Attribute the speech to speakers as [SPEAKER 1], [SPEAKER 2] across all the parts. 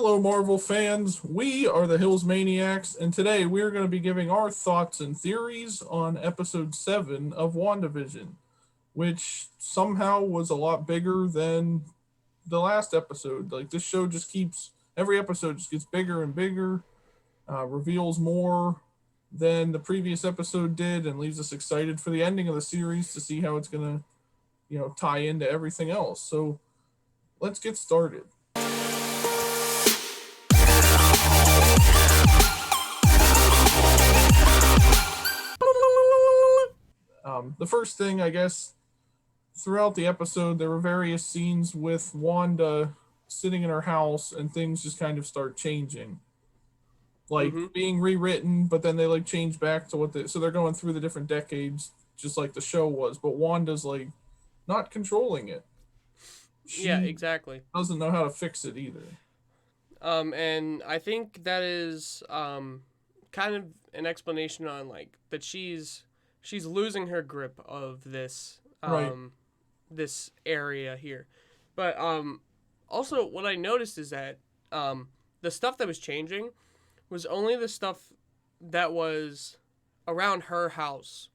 [SPEAKER 1] Hello, Marvel fans. We are the Hilsmaniacs, and today we're going to be giving our thoughts and theories on episode 7 of WandaVision, which somehow was a lot bigger than the last episode. Like, this show just keeps, every episode just gets bigger and bigger, reveals more than the previous episode did, and leaves us excited for the ending of the series to see how it's going to, tie into everything else. So, let's get started. The first thing, I guess, throughout the episode, there were various scenes with Wanda sitting in her house, and things just kind of start changing, like
[SPEAKER 2] Mm-hmm.
[SPEAKER 1] being rewritten, but then they like change back to what they. So they're going through the different decades, just like the show was. But Wanda's like not controlling it.
[SPEAKER 2] Yeah,
[SPEAKER 1] She
[SPEAKER 2] exactly.
[SPEAKER 1] doesn't know how to fix it either.
[SPEAKER 2] And I think that is kind of an explanation on like that she's losing her grip of
[SPEAKER 1] Right.
[SPEAKER 2] this area here. But also what I noticed is that the stuff that was changing was only the stuff that was around her house.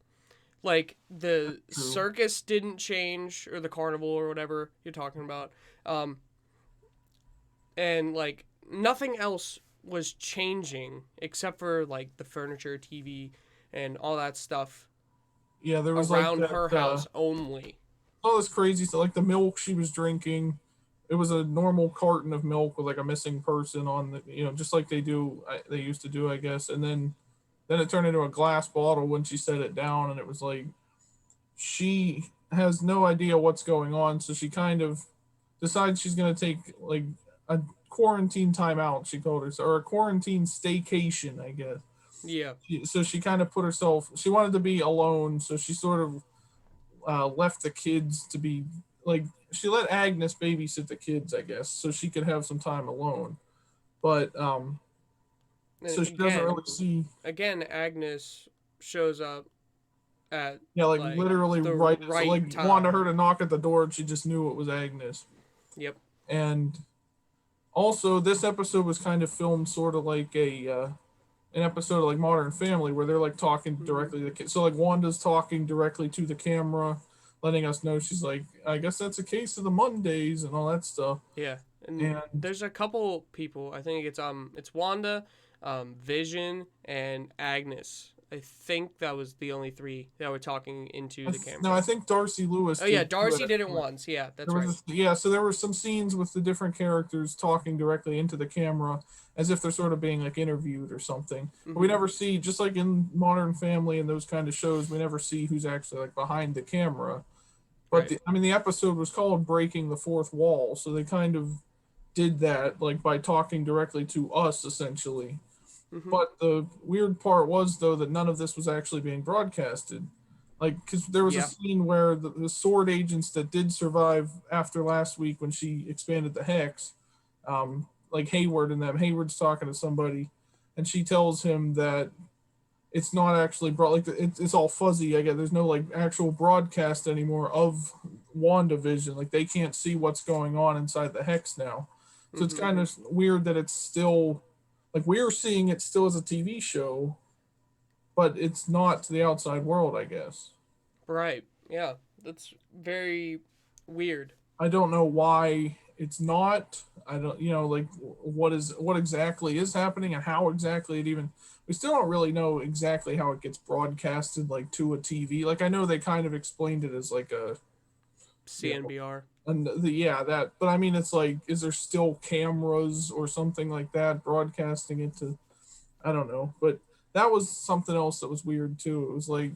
[SPEAKER 2] Like the
[SPEAKER 1] True.
[SPEAKER 2] circus didn't change or the carnival or whatever you're talking about. Um, and like nothing else was changing except for like the furniture, TV, and all that stuff
[SPEAKER 1] Yeah, there was like
[SPEAKER 2] around
[SPEAKER 1] that.
[SPEAKER 2] her house only.
[SPEAKER 1] All this crazy stuff, like the milk she was drinking. It was a normal carton of milk with like a missing person on the, just like they used to do, I guess. And then it turned into a glass bottle when she set it down, and it was like she has no idea what's going on, so she kind of decides she's gonna take like a quarantine timeout. She called it, or a quarantine staycation, I guess.
[SPEAKER 2] Yeah.
[SPEAKER 1] So she kind of put herself. She wanted to be alone, so she sort of left the kids to be like she let Agnes babysit the kids, I guess, so she could have some time alone. But
[SPEAKER 2] And
[SPEAKER 1] so she doesn't really see.
[SPEAKER 2] again, Agnes shows up at
[SPEAKER 1] Yeah, like
[SPEAKER 2] like
[SPEAKER 1] literally
[SPEAKER 2] the
[SPEAKER 1] right as
[SPEAKER 2] right
[SPEAKER 1] like Wanda
[SPEAKER 2] time.
[SPEAKER 1] heard a knock at the door, and she just knew it was Agnes.
[SPEAKER 2] Yep.
[SPEAKER 1] And also, this episode was kind of filmed sort of like an episode of like Modern Family, where they're like talking
[SPEAKER 2] Hmm.
[SPEAKER 1] directly to the kids. So like Wanda's talking directly to the camera, letting us know she's like, I guess that's a case of the Mondays and all that stuff.
[SPEAKER 2] Yeah. And
[SPEAKER 1] And
[SPEAKER 2] there's a couple people. I think it's Wanda, Vision, and Agnes. I think that was the only three that were talking into the
[SPEAKER 1] no,
[SPEAKER 2] camera.
[SPEAKER 1] I think Darcy Lewis
[SPEAKER 2] Oh yeah,
[SPEAKER 1] did too at
[SPEAKER 2] Darcy
[SPEAKER 1] a
[SPEAKER 2] did it
[SPEAKER 1] point.
[SPEAKER 2] once. Yeah, that's
[SPEAKER 1] There was
[SPEAKER 2] right.
[SPEAKER 1] yeah, so there were some scenes with the different characters talking directly into the camera as if they're sort of being like interviewed or something. But we
[SPEAKER 2] Hmm.
[SPEAKER 1] never see, just like in Modern Family and those kind of shows, we never see who's actually like behind the camera. But
[SPEAKER 2] Right.
[SPEAKER 1] the episode was called "Breaking the Fourth Wall," so they kind of did that like by talking directly to us essentially.
[SPEAKER 2] Hmm.
[SPEAKER 1] But the weird part was though that none of this was actually being broadcasted. Like, because there was a
[SPEAKER 2] Yeah.
[SPEAKER 1] scene where the sword agents that did survive after last week when she expanded the hex, like Hayward and them, Hayward's talking to somebody, and she tells him that it's not actually brought like it's all fuzzy. I guess there's no like actual broadcast anymore of WandaVision. Like they can't see what's going on inside the hex now. So it's
[SPEAKER 2] Hmm.
[SPEAKER 1] kind of weird that it's still like we're seeing it still as a TV show, but it's not to the outside world, I guess.
[SPEAKER 2] Right. Yeah. That's very weird.
[SPEAKER 1] I don't know why it's not. I don't, like what exactly is happening and how exactly it even. We still don't really know exactly how it gets broadcasted, like to a TV. Like I know they kind of explained it as like a, you know,
[SPEAKER 2] CNBR.
[SPEAKER 1] and yeah, that. But I mean, it's like, is there still cameras or something like that broadcasting it to? I don't know, but that was something else that was weird too. It was like,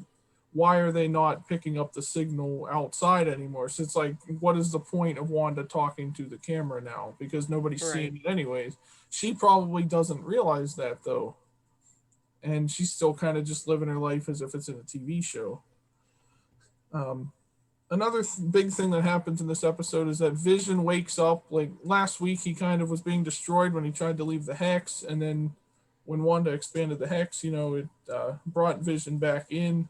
[SPEAKER 1] why are they not picking up the signal outside anymore? So it's like, what is the point of Wanda talking to the camera now? Because nobody's
[SPEAKER 2] Right.
[SPEAKER 1] seeing it anyways. She probably doesn't realize that though, and she's still kind of just living her life as if it's in a TV show. Um, Another big thing that happens in this episode is that Vision wakes up. Like last week, he kind of was being destroyed when he tried to leave the hex, and then when Wanda expanded the hex, it brought Vision back in.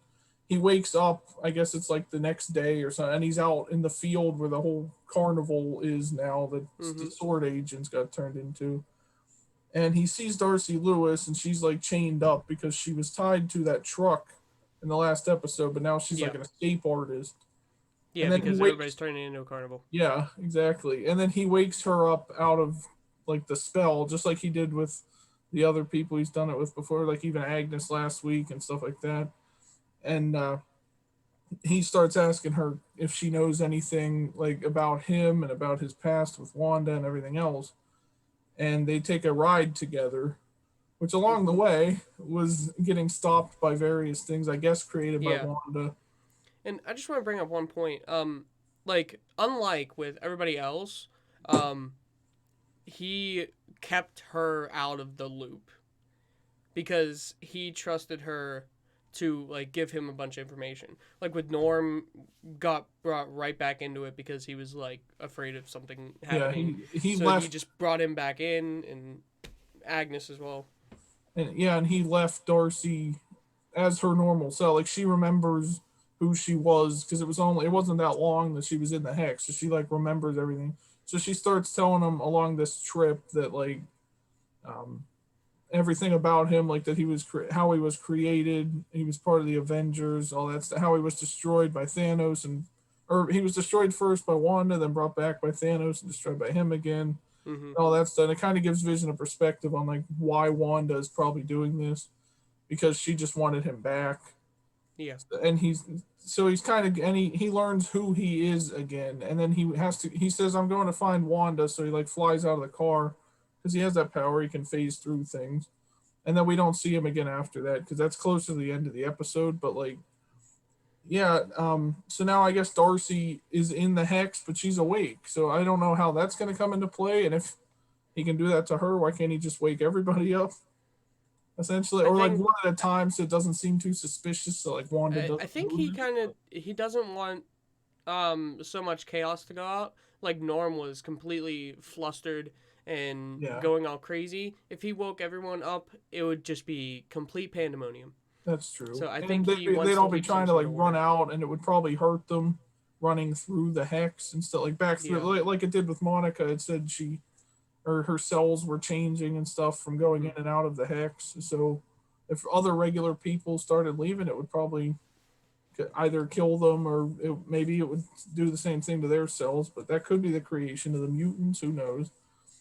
[SPEAKER 1] He wakes up. I guess it's like the next day or something, and he's out in the field where the whole carnival is now that the
[SPEAKER 2] Hmm.
[SPEAKER 1] sword agents got turned into. and he sees Darcy Lewis, and she's like chained up because she was tied to that truck in the last episode, but now she's like
[SPEAKER 2] Yeah.
[SPEAKER 1] an escape artist.
[SPEAKER 2] Yeah,
[SPEAKER 1] And then he
[SPEAKER 2] because everybody's
[SPEAKER 1] wakes,
[SPEAKER 2] turning into a carnival.
[SPEAKER 1] yeah, exactly. And then he wakes her up out of like the spell, just like he did with the other people he's done it with before, like even Agnes last week and stuff like that. And he starts asking her if she knows anything like about him and about his past with Wanda and everything else. And they take a ride together, which along the
[SPEAKER 2] Mm-hmm.
[SPEAKER 1] way was getting stopped by various things, I guess, created by
[SPEAKER 2] Yeah.
[SPEAKER 1] Wanda.
[SPEAKER 2] And I just want to bring up one point. Like unlike with everybody else, um, he kept her out of the loop because he trusted her to like give him a bunch of information. Like with Norm, got brought right back into it because he was like afraid of something
[SPEAKER 1] Yeah,
[SPEAKER 2] happening.
[SPEAKER 1] he
[SPEAKER 2] So he
[SPEAKER 1] left,
[SPEAKER 2] just brought him back in, and Agnes as well.
[SPEAKER 1] and yeah, and he left Darcy as her normal self. Like she remembers who she was because it wasn't that long that she was in the hex, so she like remembers everything. So she starts telling him along this trip that like um, everything about him, like that how he was created, he was part of the Avengers, all that stuff, how he was destroyed by Thanos, and or he was destroyed first by Wanda, then brought back by Thanos and destroyed by him again.
[SPEAKER 2] Mm-hmm.
[SPEAKER 1] All that stuff. And it kind of gives Vision a perspective on like why Wanda is probably doing this because she just wanted him back.
[SPEAKER 2] Yeah.
[SPEAKER 1] And he's kind of, and he learns who he is again, and then he says I'm going to find Wanda, so he like flies out of the car because he has that power, he can phase through things. And then we don't see him again after that because that's close to the end of the episode. But like, yeah, so now I guess Darcy is in the hex, but she's awake, so I don't know how that's going to come into play. And if he can do that to her, why can't he just wake everybody up essentially,
[SPEAKER 2] I
[SPEAKER 1] or like
[SPEAKER 2] think
[SPEAKER 1] one at a time so it doesn't seem too suspicious, so like Wanda
[SPEAKER 2] I
[SPEAKER 1] doesn't
[SPEAKER 2] think
[SPEAKER 1] notice.
[SPEAKER 2] he doesn't want so much chaos to go out. Like Norm was completely flustered and
[SPEAKER 1] Yeah,
[SPEAKER 2] going all crazy. If he woke everyone up, it would just be complete pandemonium.
[SPEAKER 1] that's true.
[SPEAKER 2] So I
[SPEAKER 1] And
[SPEAKER 2] think he
[SPEAKER 1] they'd
[SPEAKER 2] wants to
[SPEAKER 1] all be
[SPEAKER 2] keep some
[SPEAKER 1] trying to
[SPEAKER 2] sort
[SPEAKER 1] like
[SPEAKER 2] of
[SPEAKER 1] run
[SPEAKER 2] order.
[SPEAKER 1] out, and it would probably hurt them running through the hex and stuff, like back through
[SPEAKER 2] Yeah.
[SPEAKER 1] like it did with Monica. It said she or her cells were changing and stuff from going
[SPEAKER 2] Hmm.
[SPEAKER 1] in and out of the hex. So if other regular people started leaving, it would probably either kill them or maybe it would do the same thing to their cells. But that could be the creation of the mutants. Who knows?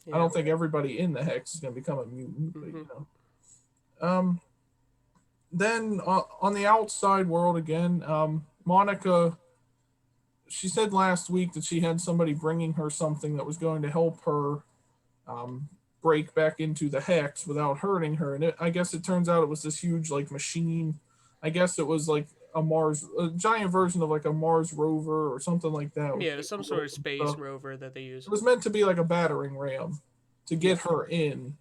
[SPEAKER 1] I
[SPEAKER 2] Yeah.
[SPEAKER 1] don't think everybody in the hex is going to become a mutant, but
[SPEAKER 2] Hmm.
[SPEAKER 1] you know. Then on the outside world again, Monica. She said last week that she had somebody bringing her something that was going to help her um, break back into the hex without hurting her. And I guess it turns out it was this huge like machine. I guess it was like a giant version of like a Mars rover or something like that with
[SPEAKER 2] Yeah, some sort of
[SPEAKER 1] payloads and
[SPEAKER 2] space
[SPEAKER 1] stuff.
[SPEAKER 2] rover that they use.
[SPEAKER 1] It was meant to be like a battering ram to
[SPEAKER 2] Yeah.
[SPEAKER 1] get her in.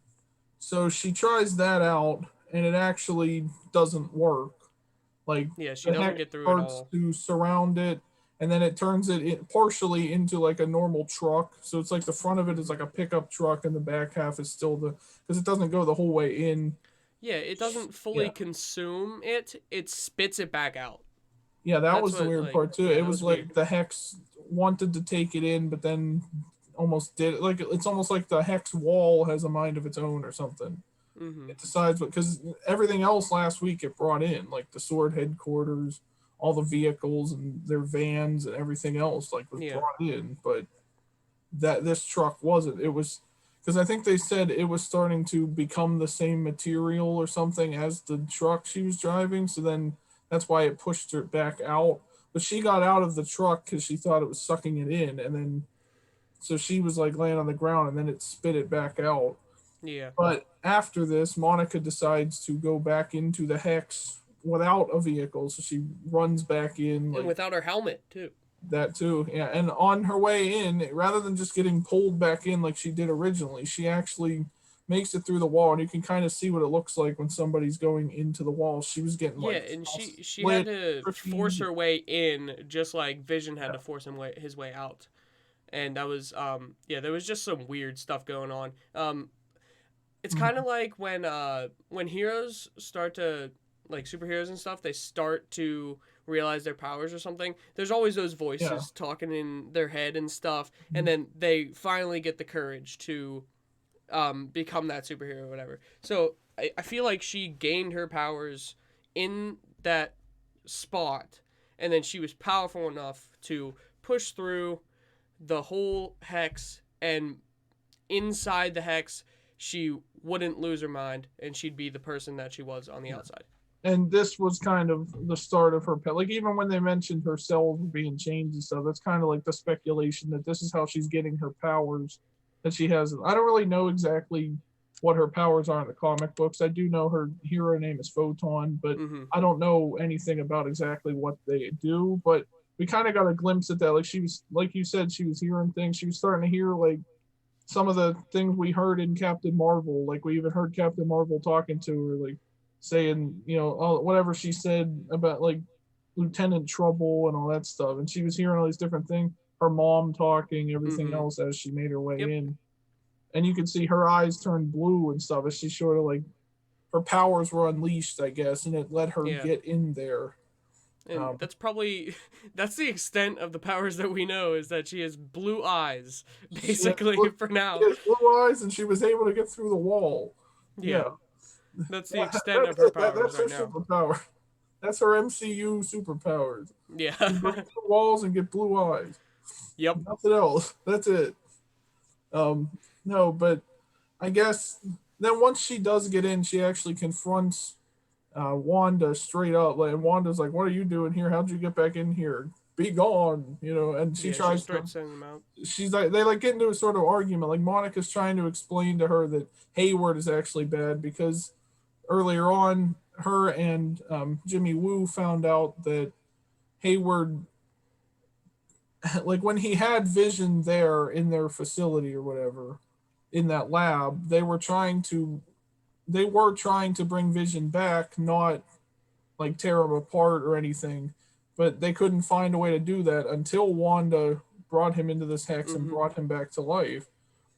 [SPEAKER 1] So she tries that out, and it actually doesn't work. Like
[SPEAKER 2] Yeah, she
[SPEAKER 1] the
[SPEAKER 2] doesn't
[SPEAKER 1] hex
[SPEAKER 2] get through it
[SPEAKER 1] starts
[SPEAKER 2] all.
[SPEAKER 1] to surround it, and then it turns partially into like a normal truck. So it's like the front of it is
[SPEAKER 2] Hmm.
[SPEAKER 1] like a pickup truck, and the back half is still because it doesn't go the whole way in.
[SPEAKER 2] Yeah, it doesn't fully
[SPEAKER 1] Yeah,
[SPEAKER 2] consume it. It spits it back out.
[SPEAKER 1] yeah, that
[SPEAKER 2] That's
[SPEAKER 1] was the
[SPEAKER 2] what
[SPEAKER 1] weird
[SPEAKER 2] like
[SPEAKER 1] part too.
[SPEAKER 2] yeah,
[SPEAKER 1] It
[SPEAKER 2] that
[SPEAKER 1] was
[SPEAKER 2] was weird.
[SPEAKER 1] like the hex wanted to take it in, but then almost did it. Like it's almost like the hex wall has a mind of its own or something.
[SPEAKER 2] Hmm.
[SPEAKER 1] It decides what, because everything else last week it brought in like the sword headquarters, all the vehicles and their vans and everything else like was
[SPEAKER 2] Yeah.
[SPEAKER 1] brought in, but that this truck wasn't. It was because I think they said it was starting to become the same material or something as the truck she was driving, so then that's why it pushed her back out. But she got out of the truck because she thought it was sucking it in, and then so she was like laying on the ground, and then it spit it back out.
[SPEAKER 2] Yeah.
[SPEAKER 1] But after this, Monica decides to go back into the hex without a vehicle, so she runs back in
[SPEAKER 2] And
[SPEAKER 1] like
[SPEAKER 2] without her helmet too.
[SPEAKER 1] that too. Yeah, and on her way in, rather than just getting pulled back in like she did originally, she actually makes it through the wall, and you can kind of see what it looks like when somebody's going into the wall. She was getting
[SPEAKER 2] Yeah,
[SPEAKER 1] like
[SPEAKER 2] and
[SPEAKER 1] all
[SPEAKER 2] she had
[SPEAKER 1] split,
[SPEAKER 2] to force
[SPEAKER 1] tricky.
[SPEAKER 2] her way in, just like Vision had
[SPEAKER 1] Yeah.
[SPEAKER 2] to force his way out. And that was yeah, there was just some weird stuff going on. It's kind
[SPEAKER 1] Mhm.
[SPEAKER 2] of like when heroes start to like superheroes and stuff, they start to realize their powers or something. There's always those
[SPEAKER 1] Yeah.
[SPEAKER 2] voices talking in their head and stuff, and
[SPEAKER 1] Mhm.
[SPEAKER 2] then they finally get the courage to become that superhero or whatever. So I feel like she gained her powers in that spot, and then she was powerful enough to push through the whole hex, and inside the hex, she wouldn't lose her mind, and she'd be the person that she was on the
[SPEAKER 1] Yeah.
[SPEAKER 2] outside.
[SPEAKER 1] And this was kind of the start of her like even when they mentioned her cells being changed and stuff, that's kind of like the speculation that this is how she's getting her powers that she has. I don't really know exactly what her powers are in the comic books. I do know her hero name is Photon, but
[SPEAKER 2] Mm-hmm.
[SPEAKER 1] I don't know anything about exactly what they do. But we kind of got a glimpse at that. Like she was, like you said, she was hearing things. She was starting to hear like some of the things we heard in Captain Marvel. Like we even heard Captain Marvel talking to her, like saying, whatever she said about like Lieutenant Trouble and all that stuff. And she was hearing all these different things. Her mom talking, everything
[SPEAKER 2] Mm-hmm.
[SPEAKER 1] else as she made her way
[SPEAKER 2] Yep.
[SPEAKER 1] in. And you could see her eyes turn blue and stuff as she sort of like her powers were unleashed, I guess, and it let her
[SPEAKER 2] Yeah.
[SPEAKER 1] get in there.
[SPEAKER 2] And
[SPEAKER 1] Um,
[SPEAKER 2] that's probably that's the extent of the powers that we know, is that she has blue eyes,
[SPEAKER 1] she has
[SPEAKER 2] basically,
[SPEAKER 1] blue,
[SPEAKER 2] for
[SPEAKER 1] she
[SPEAKER 2] now.
[SPEAKER 1] has blue eyes, and she was able to get through the wall. Yeah,
[SPEAKER 2] Yeah. That's the extent of
[SPEAKER 1] that's
[SPEAKER 2] her
[SPEAKER 1] it.
[SPEAKER 2] powers
[SPEAKER 1] That's her
[SPEAKER 2] right now.
[SPEAKER 1] superpower. That's her MCU superpowers.
[SPEAKER 2] Yeah.
[SPEAKER 1] She break through walls and get blue eyes.
[SPEAKER 2] Yep.
[SPEAKER 1] Nothing else. That's it. Um, no, but I guess then once she does get in, she actually confronts Wanda straight up. Like, and Wanda's like, "What are you doing here? How'd you get back in here? Be gone!" And she
[SPEAKER 2] Yeah, she
[SPEAKER 1] tries to.
[SPEAKER 2] starts sending them out.
[SPEAKER 1] She's like, they like get into a sort of argument. Like Monica's trying to explain to her that Hayward is actually bad because earlier on, her and Jimmy Woo found out that Hayward, like when he had Vision there in their facility or whatever, in that lab, they were trying to bring Vision back, not like tear him apart or anything, but they couldn't find a way to do that until Wanda brought him into this hex and
[SPEAKER 2] Mm-hmm.
[SPEAKER 1] brought him back to life.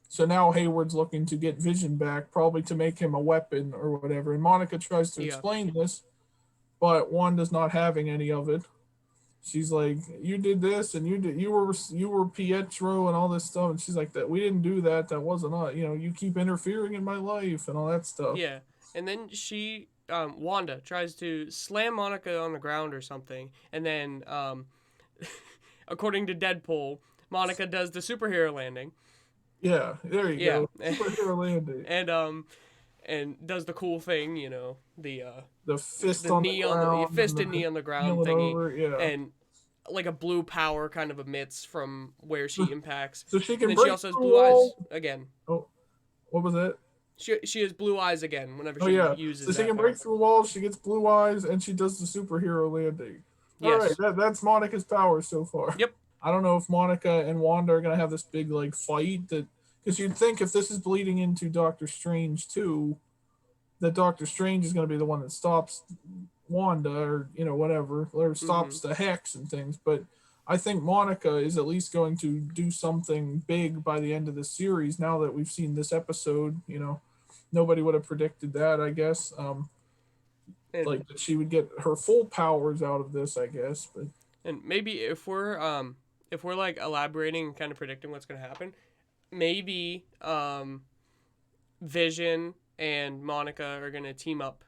[SPEAKER 1] So now Hayward's looking to get Vision back, probably to make him a weapon or whatever. And Monica tries to
[SPEAKER 2] Yeah.
[SPEAKER 1] explain this, but Wanda's not having any of it. She's like, "You did this, and you were Pietro and all this stuff." And she's like, "That we didn't do that. That wasn't us. You keep interfering in my life and all that stuff."
[SPEAKER 2] Yeah. And then Wanda tries to slam Monica on the ground or something, and then according to Deadpool, Monica does the superhero landing.
[SPEAKER 1] Yeah, there you
[SPEAKER 2] Yeah.
[SPEAKER 1] go. Superhero landing.
[SPEAKER 2] And does the cool thing,
[SPEAKER 1] The fist
[SPEAKER 2] the
[SPEAKER 1] on the
[SPEAKER 2] knee on the
[SPEAKER 1] ground and
[SPEAKER 2] fisted
[SPEAKER 1] the
[SPEAKER 2] knee on the ground
[SPEAKER 1] kneeling
[SPEAKER 2] thingy,
[SPEAKER 1] over. Yeah.
[SPEAKER 2] and like a blue power kind of emits from where she impacts,
[SPEAKER 1] So she
[SPEAKER 2] and
[SPEAKER 1] can
[SPEAKER 2] then she
[SPEAKER 1] break
[SPEAKER 2] also has
[SPEAKER 1] through
[SPEAKER 2] blue eyes
[SPEAKER 1] walls.
[SPEAKER 2] again.
[SPEAKER 1] Oh, what was that?
[SPEAKER 2] She has blue eyes again whenever
[SPEAKER 1] Oh
[SPEAKER 2] she
[SPEAKER 1] yeah. So
[SPEAKER 2] uses
[SPEAKER 1] she
[SPEAKER 2] that
[SPEAKER 1] can break
[SPEAKER 2] power.
[SPEAKER 1] through walls. She gets blue eyes, and she does the superhero landing. All right,
[SPEAKER 2] Yes.
[SPEAKER 1] that's Monica's power so far.
[SPEAKER 2] Yep.
[SPEAKER 1] I don't know if Monica and Wanda are gonna have this big like fight that because you'd think if this is bleeding into Doctor Strange too, that Doctor Strange is gonna be the one that stops Wanda or whatever or
[SPEAKER 2] Mm-hmm.
[SPEAKER 1] stops the hex and things. But I think Monica is at least going to do something big by the end of the series. Now that we've seen this episode, nobody would have predicted that. I guess,
[SPEAKER 2] And
[SPEAKER 1] like that she would get her full powers out of this. I guess, but
[SPEAKER 2] and maybe if we're like elaborating and kind of predicting what's gonna happen, maybe Vision and Monica are gonna team up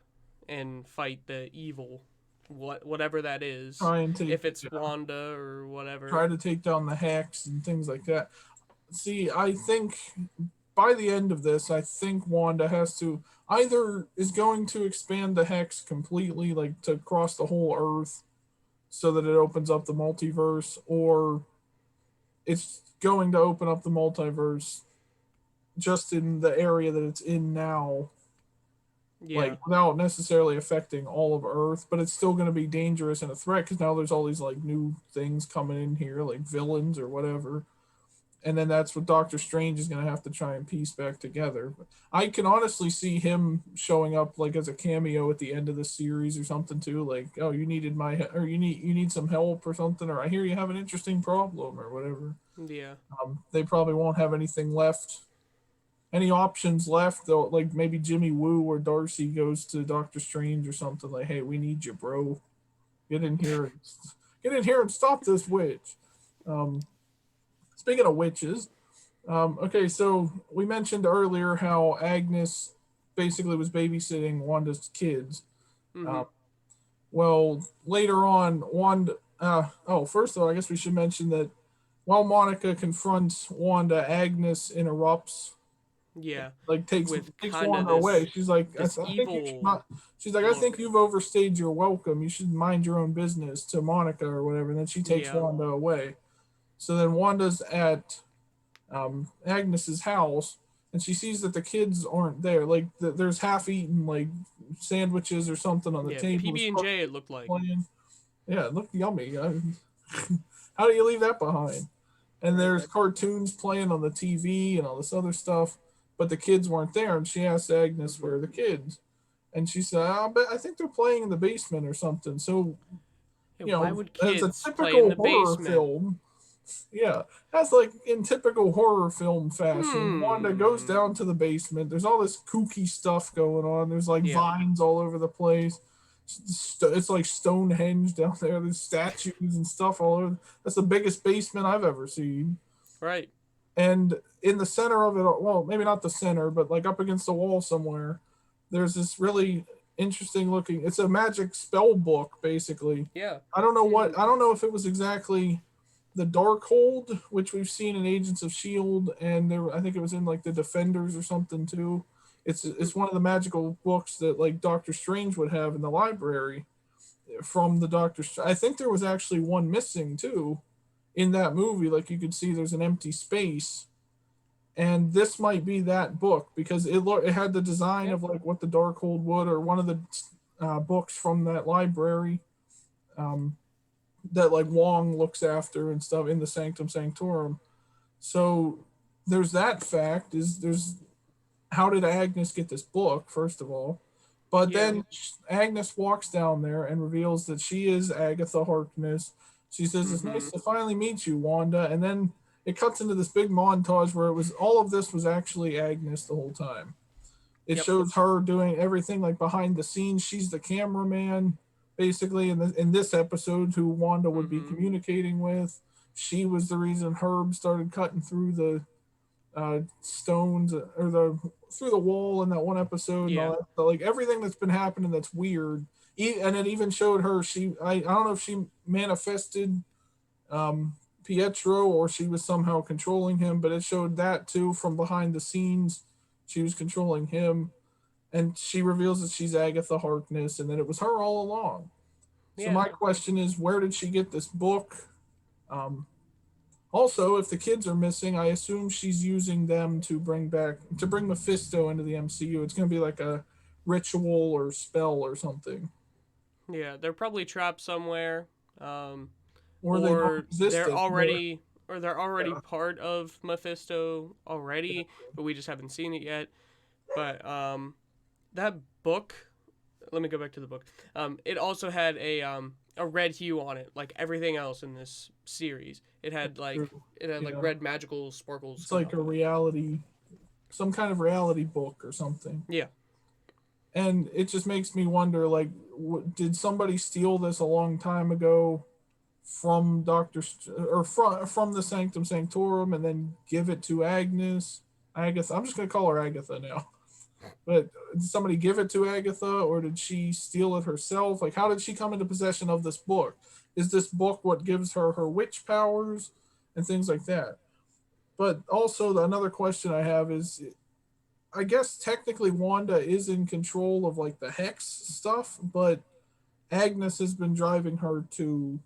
[SPEAKER 2] and fight the evil, whatever that is.
[SPEAKER 1] try and take
[SPEAKER 2] If it's Wanda or whatever.
[SPEAKER 1] try to take down the hex and things like that. See, I think by the end of this, I think Wanda has to either is going to expand the hex completely, like to cross the whole Earth, so that it opens up the multiverse, or it's going to open up the multiverse just in the area that it's in now,
[SPEAKER 2] Yeah.
[SPEAKER 1] like without necessarily affecting all of Earth, but it's still going to be dangerous and a threat because now there's all these like new things coming in here, like villains or whatever. And then that's what Doctor Strange is going to have to try and piece back together. But I can honestly see him showing up like as a cameo at the end of the series or something too, like, "Oh, you needed or you need some help or something, or I hear you have an interesting problem or whatever."
[SPEAKER 2] Yeah.
[SPEAKER 1] They probably won't have anything left, any options left though. Like maybe Jimmy Woo or Darcy goes to Doctor Strange or something like, "Hey, we need you, bro. Get in here and get in here and stop this witch." Um, Speaking of witches, Okay, so we mentioned earlier how Agnes basically was babysitting Wanda's kids.
[SPEAKER 2] Mm-hmm.
[SPEAKER 1] Um, well, later on, Wanda. First of all, I guess we should mention that while Monica confronts Wanda, Agnes interrupts,
[SPEAKER 2] Yeah,
[SPEAKER 1] like
[SPEAKER 2] with
[SPEAKER 1] takes
[SPEAKER 2] kind of
[SPEAKER 1] Wanda away. She's like,
[SPEAKER 2] this
[SPEAKER 1] I think you should
[SPEAKER 2] evil
[SPEAKER 1] not. She's like, I think
[SPEAKER 2] look.
[SPEAKER 1] you've overstayed your welcome. You should mind your own business to Monica or whatever. And then she takes
[SPEAKER 2] Yeah.
[SPEAKER 1] Wanda away. So then Wanda's at Agnes's house, and she sees that the kids aren't there. Like there's half-eaten like sandwiches or something on the
[SPEAKER 2] Yeah,
[SPEAKER 1] table.
[SPEAKER 2] PB and J. It looked like.
[SPEAKER 1] Playing. Yeah, it looked yummy. How do you leave that behind? And
[SPEAKER 2] Right.
[SPEAKER 1] there's cartoons playing on the TV and all this other stuff, but the kids weren't there. And she asked Agnes
[SPEAKER 2] Mm-hmm.
[SPEAKER 1] where are the kids, and she said, but I think they're playing in the basement or something. So
[SPEAKER 2] Yeah, why would
[SPEAKER 1] as a
[SPEAKER 2] kids play in
[SPEAKER 1] typical
[SPEAKER 2] the
[SPEAKER 1] horror
[SPEAKER 2] basement?
[SPEAKER 1] film, yeah, that's like in typical horror film fashion. Wanda goes
[SPEAKER 2] Hmm.
[SPEAKER 1] down to the basement. There's all this kooky stuff going on. There's like
[SPEAKER 2] Yeah.
[SPEAKER 1] vines all over the place. It's like Stonehenge down there. There's statues and stuff all over. That's the biggest basement I've ever seen.
[SPEAKER 2] Right.
[SPEAKER 1] And in the center of it, well, maybe not the center, but like up against the wall somewhere, there's this really interesting looking. It's a magic spell book, basically.
[SPEAKER 2] Yeah.
[SPEAKER 1] I
[SPEAKER 2] And
[SPEAKER 1] don't know if it was exactly the Darkhold, which we've seen in Agents of Shield, and I think it was in like the Defenders or something too. It's one of the magical books that like Doctor Strange would have in the library from the Doctor. I think there was actually one missing too in that movie. Like you could see, there's an empty space, and this might be that book because it had the design
[SPEAKER 2] yeah.
[SPEAKER 1] of like what the Darkhold would, or one of the books from that library. Um, that like Wong looks after and stuff in the Sanctum Sanctorum. So there's that fact. Is there's how did Agnes get this book first of all? But
[SPEAKER 2] Yeah.
[SPEAKER 1] then Agnes walks down there and reveals that she is Agatha Harkness. She says, "It's
[SPEAKER 2] Mm-hmm.
[SPEAKER 1] nice to finally meet you, Wanda." And then it cuts into this big montage where it was all of this was actually Agnes the whole time. It
[SPEAKER 2] Yep.
[SPEAKER 1] shows her doing everything like behind the scenes. She's the cameraman, basically, in this episode, who Wanda would be
[SPEAKER 2] Mm-hmm.
[SPEAKER 1] communicating with. She was the reason Herb started cutting through the stones or the through the wall in that one episode and all
[SPEAKER 2] Yeah.
[SPEAKER 1] that. But like everything that's been happening that's weird. And it even showed her. I don't know if she manifested Pietro or she was somehow controlling him, but it showed that too from behind the scenes. She was controlling him, and she reveals that she's Agatha Harkness and that it was her all along. So
[SPEAKER 2] Yeah.
[SPEAKER 1] my question is, where did she get this book? Um, Also, if the kids are missing, I assume she's using them to bring Mephisto into the MCU. It's going to be like a ritual or spell or something,
[SPEAKER 2] Yeah. They're probably trapped somewhere. Um,
[SPEAKER 1] or they don't
[SPEAKER 2] or
[SPEAKER 1] exist anymore.
[SPEAKER 2] they're already
[SPEAKER 1] Yeah,
[SPEAKER 2] part of Mephisto already, but we just haven't seen it yet. But that book, let me go back to the book. It also had a red hue on it, like everything else in this series.
[SPEAKER 1] true.
[SPEAKER 2] It had like
[SPEAKER 1] Yeah,
[SPEAKER 2] red magical sparkles
[SPEAKER 1] it's
[SPEAKER 2] coming
[SPEAKER 1] like
[SPEAKER 2] off
[SPEAKER 1] a
[SPEAKER 2] of it.
[SPEAKER 1] reality, some kind of reality book or something.
[SPEAKER 2] Yeah.
[SPEAKER 1] And it just makes me wonder, like, did somebody steal this a long time ago from or from the Sanctum Sanctorum and then give it to Agnes? Agatha. I'm just gonna call her Agatha now. But did somebody give it to Agatha, or did she steal it herself? Like, how did she come into possession of this book? Is this book what gives her her witch powers and things like that? But also, another question I have is, I guess technically Wanda is in control of like the hex stuff, but Agnes has been driving her to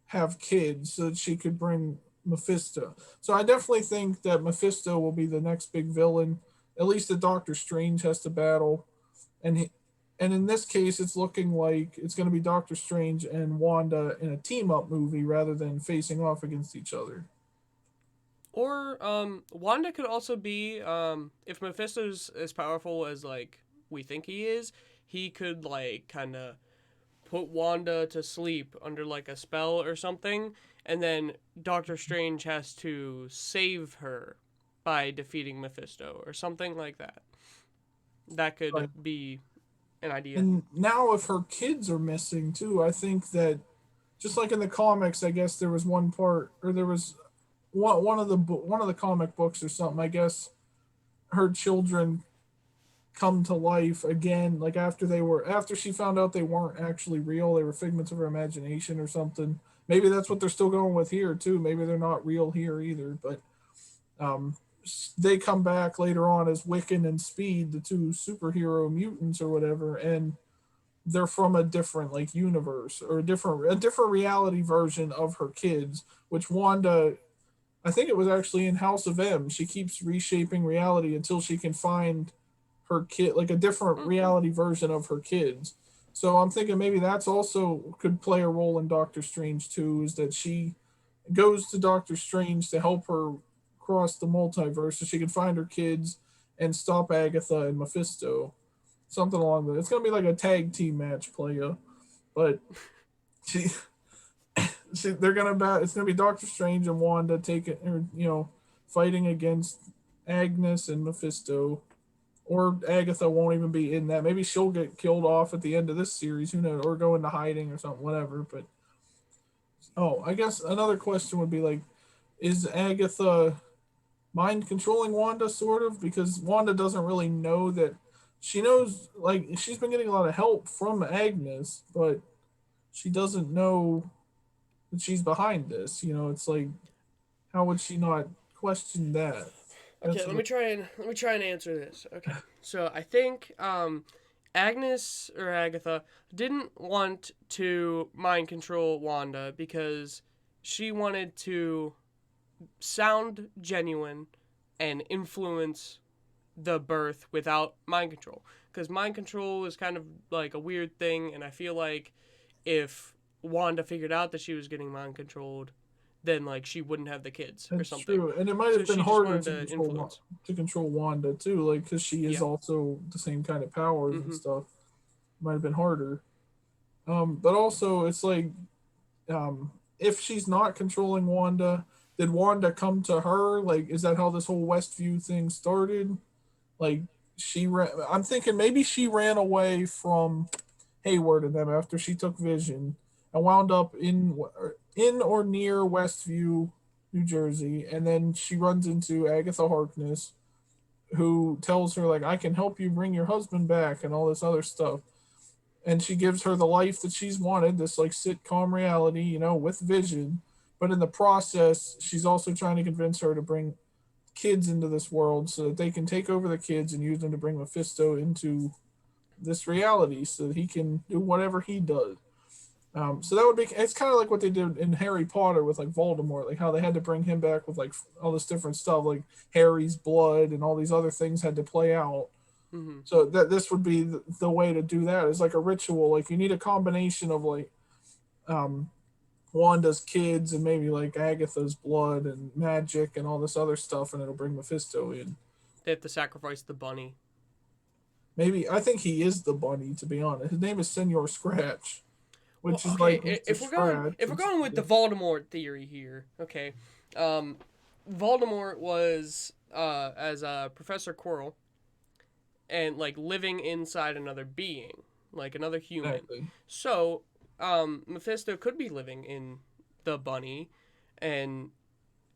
[SPEAKER 1] have kids so that she could bring Mephisto. So I definitely think that Mephisto will be the next big villain. At least that Doctor Strange has to battle, and and in this case, it's looking like it's going to be Doctor Strange and Wanda in a team up movie rather than facing off against each other.
[SPEAKER 2] Or Wanda could also be if Mephisto's as powerful as like we think he is, he could like kind of put Wanda to sleep under like a spell or something, and then Doctor Strange has to save her by defeating Mephisto or something like that. That could
[SPEAKER 1] Right.
[SPEAKER 2] be an idea.
[SPEAKER 1] And now, if her kids are missing too, I think that just like in the comics, I guess there was one part, or there was one of the comic books or something. I guess her children come to life again, like after she found out they weren't actually real, they were figments of her imagination or something. Maybe that's what they're still going with here too. Maybe they're not real here either, but um, they come back later on as Wiccan and Speed, the two superhero mutants or whatever, and they're from a different like universe or a different reality version of her kids, which Wanda, I think it was actually in House of M. She keeps reshaping reality until she can find her kid, like a different
[SPEAKER 2] Mm,
[SPEAKER 1] reality version of her kids. So I'm thinking maybe that's also could play a role in Doctor Strange too, is that she goes to Doctor Strange to help her cross the multiverse so she can find her kids and stop Agatha and Mephisto. Something along that. It's gonna be like a tag team match, playa. But she, they're gonna it's gonna be Doctor Strange and Wanda taking or fighting against Agnes and Mephisto, or Agatha won't even be in that. Maybe she'll get killed off at the end of this series, who knows, or go into hiding or something, whatever. But I guess another question would be like, is Agatha mind controlling Wanda, sort of? Because Wanda doesn't really know that. She knows, like, she's been getting a lot of help from Agnes, but she doesn't know that she's behind this. It's like, how would she not question that?
[SPEAKER 2] okay,
[SPEAKER 1] That's what.
[SPEAKER 2] let me try and answer this. Okay, so I think Agnes or Agatha didn't want to mind control Wanda because she wanted to sound genuine and influence the birth without mind control. Because mind control is kind of like a weird thing, and I feel like if Wanda figured out that she was getting mind controlled, then like she wouldn't have the kids or
[SPEAKER 1] That's
[SPEAKER 2] something.
[SPEAKER 1] true, and it might
[SPEAKER 2] So
[SPEAKER 1] have been
[SPEAKER 2] she just
[SPEAKER 1] harder
[SPEAKER 2] wanted
[SPEAKER 1] to
[SPEAKER 2] to
[SPEAKER 1] control
[SPEAKER 2] influence.
[SPEAKER 1] Wanda too, like because she is
[SPEAKER 2] Yeah.
[SPEAKER 1] also the same kind of powers and
[SPEAKER 2] Mm-hmm.
[SPEAKER 1] stuff. Might have been harder. But also it's like, if she's not controlling Wanda, did Wanda come to her? Like, is that how this whole Westview thing started? Like, I'm thinking maybe she ran away from Hayward and them after she took Vision and wound up in or near Westview, New Jersey, and then she runs into Agatha Harkness, who tells her like, "I can help you bring your husband back" and all this other stuff. And she gives her the life that she's wanted, this like sitcom reality, with Vision. But in the process, she's also trying to convince her to bring kids into this world so that they can take over the kids and use them to bring Mephisto into this reality so that he can do whatever he does. So that would be, it's kind of like what they did in Harry Potter with like Voldemort, like how they had to bring him back with like all this different stuff, like Harry's blood and all these other things had to play out.
[SPEAKER 2] Mm-hmm.
[SPEAKER 1] So that this would be the way to do that. Is like a ritual. Like you need a combination of like um, Wanda's kids and maybe like Agatha's blood and magic and all this other stuff, and it'll bring Mephisto in.
[SPEAKER 2] They have to sacrifice the bunny.
[SPEAKER 1] Maybe I think he is the bunny. To be honest, his name is Senor Scratch,
[SPEAKER 2] Well,
[SPEAKER 1] which is like
[SPEAKER 2] okay,
[SPEAKER 1] Mr. Scratch.
[SPEAKER 2] if we're going with the Voldemort theory here, okay, um, Voldemort was as Professor Quirrell and like living inside another being, like another human.
[SPEAKER 1] Exactly.
[SPEAKER 2] So, Mephisto could be living in the bunny, and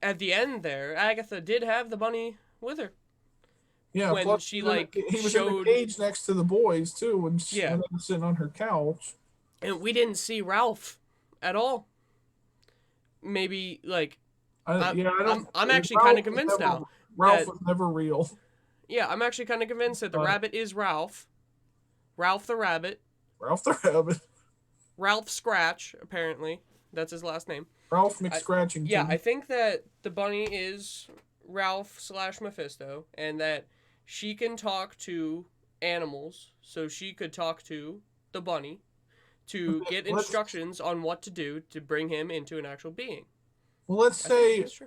[SPEAKER 2] at the end there, Agatha did have the bunny with her
[SPEAKER 1] Yeah.
[SPEAKER 2] when
[SPEAKER 1] Plus,
[SPEAKER 2] she like
[SPEAKER 1] he was in the
[SPEAKER 2] showed.
[SPEAKER 1] cage next to the boys too when
[SPEAKER 2] Yeah,
[SPEAKER 1] they were sitting on her couch.
[SPEAKER 2] and we didn't see Ralph at all. Maybe like
[SPEAKER 1] Yeah, I don't.
[SPEAKER 2] I'm actually kind of
[SPEAKER 1] Was
[SPEAKER 2] convinced
[SPEAKER 1] never
[SPEAKER 2] now
[SPEAKER 1] Ralph
[SPEAKER 2] that
[SPEAKER 1] was never real.
[SPEAKER 2] yeah, I'm actually kind of convinced that the
[SPEAKER 1] Uh,
[SPEAKER 2] rabbit is Ralph, Ralph the rabbit,
[SPEAKER 1] Ralph the Rabbit,
[SPEAKER 2] Ralph Scratch apparently that's his last name.
[SPEAKER 1] Ralph
[SPEAKER 2] I yeah, I
[SPEAKER 1] McScratchington.
[SPEAKER 2] think that the bunny is Ralph slash Mephisto, and that she can talk to animals, so she could talk to the bunny to
[SPEAKER 1] Okay,
[SPEAKER 2] get instructions on what to do to bring him into an actual being.
[SPEAKER 1] let's
[SPEAKER 2] I think
[SPEAKER 1] say
[SPEAKER 2] that's true.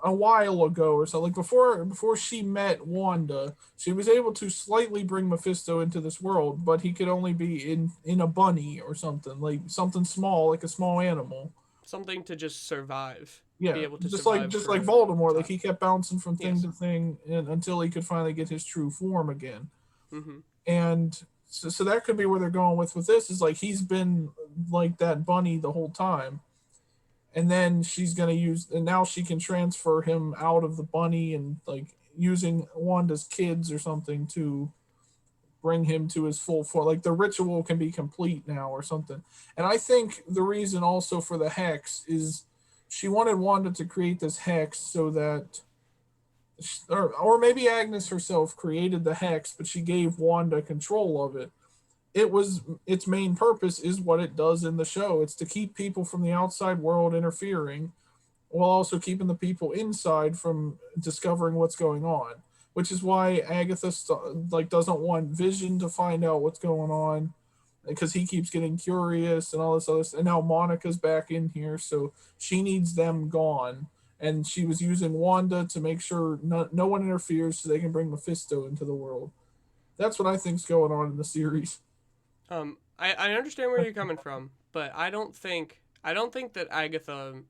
[SPEAKER 1] a while ago or so, like before she met Wanda, she was able to slightly bring Mephisto into this world, but he could only be in a bunny or something, like something small, like a small animal.
[SPEAKER 2] Something to just survive, be
[SPEAKER 1] Yeah,
[SPEAKER 2] able to
[SPEAKER 1] just like
[SPEAKER 2] survive
[SPEAKER 1] just like
[SPEAKER 2] for a
[SPEAKER 1] Voldemort, like
[SPEAKER 2] time.
[SPEAKER 1] he kept bouncing from thing
[SPEAKER 2] Yes.
[SPEAKER 1] to thing until he could finally get his true form again.
[SPEAKER 2] Mm-hmm.
[SPEAKER 1] And so that could be where they're going with this, is like he's been like that bunny the whole time. and then she's gonna use, and now she can transfer him out of the bunny and like using Wanda's kids or something to bring him to his full form. Like the ritual can be complete now or something. And I think the reason also for the hex is she wanted Wanda to create this hex so that, or maybe Agnes herself created the hex, but she gave Wanda control of it. It was its main purpose is what it does in the show. It's to keep people from the outside world interfering while also keeping the people inside from discovering what's going on. Which is why Agatha like doesn't want Vision to find out what's going on because he keeps getting curious and all this other stuff. And now Monica's back in here, so she needs them gone. And she was using Wanda to make sure no one interferes so they can bring Mephisto into the world. That's what I think's going on in the series.
[SPEAKER 2] I understand where you're coming from, but I don't think that Agatha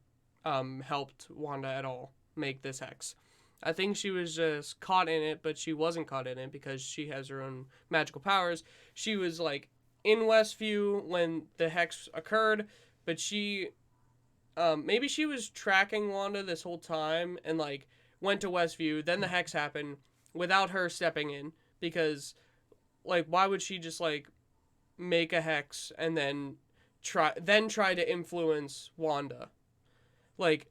[SPEAKER 2] helped Wanda at all make this hex. I think she was just caught in it, but she wasn't caught in it because she has her own magical powers. She was like in Westview when the hex occurred, but she maybe she was tracking Wanda this whole time and like went to Westview. Then the hex happened without her stepping in because like why would she just like make a hex and then try to influence Wanda? Like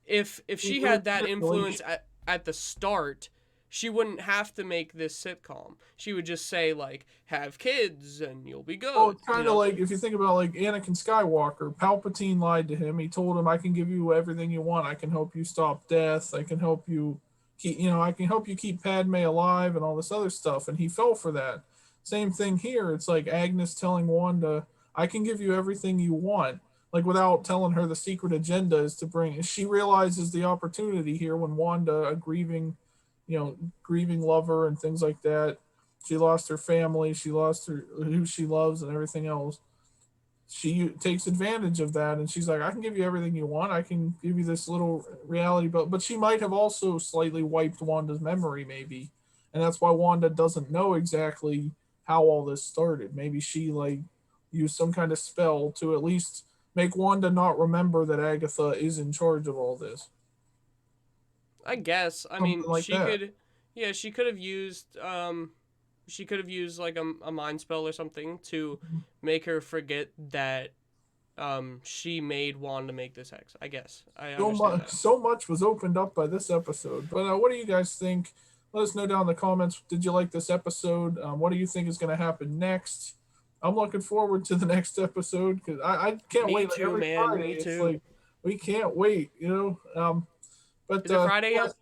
[SPEAKER 2] if she had that influence at the start, she wouldn't have to make this sitcom. She would just say like have kids and you'll be good.
[SPEAKER 1] Well, it's kind of like if you think about like Anakin Skywalker, Palpatine lied to him. He told him, "I can give you everything you want. I can help you stop death. I can help you keep, I can help you keep Padme alive and all this other stuff." And he fell for that. Same thing here. It's like Agnes telling Wanda, "I can give you everything you want." Like without telling her the secret agenda is to bring. She realizes the opportunity here when Wanda, a grieving lover and things like that. She lost her family. She lost her who she loves and everything else. She takes advantage of that, and she's like, "I can give you everything you want. I can give you this little reality." But she might have also slightly wiped Wanda's memory, maybe, and that's why Wanda doesn't know exactly how all this started. Maybe she like used some kind of spell to at least make Wanda not remember that Agatha is in charge of all this.
[SPEAKER 2] I guess. I
[SPEAKER 1] Something
[SPEAKER 2] mean,
[SPEAKER 1] like
[SPEAKER 2] she
[SPEAKER 1] that.
[SPEAKER 2] could. Yeah, she could have used. She could have used like a mind spell or something to make her forget that. She made Wanda make this hex. I guess I understand that.
[SPEAKER 1] So much was opened up by this episode. But what do you guys think? Let us know down in the comments. Did you like this episode? What do you think is going to happen next? I'm looking forward to the next episode because I can't
[SPEAKER 2] Me
[SPEAKER 1] wait. Like
[SPEAKER 2] too,
[SPEAKER 1] every
[SPEAKER 2] man.
[SPEAKER 1] Friday,
[SPEAKER 2] Me
[SPEAKER 1] it's
[SPEAKER 2] too.
[SPEAKER 1] like we can't wait. But
[SPEAKER 2] Is it Friday yet?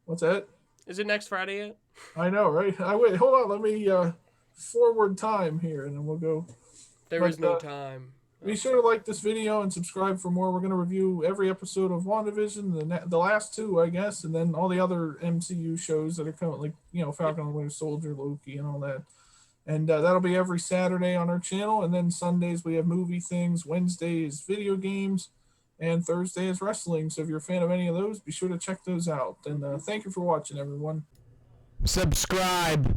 [SPEAKER 1] what's that?
[SPEAKER 2] Is it next Friday yet?
[SPEAKER 1] I know, right? I wait. Hold on. Let me forward time here, and then we'll go.
[SPEAKER 2] There
[SPEAKER 1] But
[SPEAKER 2] is no time.
[SPEAKER 1] be sure to like this video and subscribe for more. We're going to review every episode of WandaVision, the last two, I guess, and then all the other MCU shows that are coming, like, Falcon and the Winter Soldier, Loki, and all that. And that'll be every Saturday on our channel. And then Sundays, we have movie things. Wednesday is video games. And Thursday is wrestling. So if you're a fan of any of those, be sure to check those out. And thank you for watching, everyone.
[SPEAKER 3] Subscribe.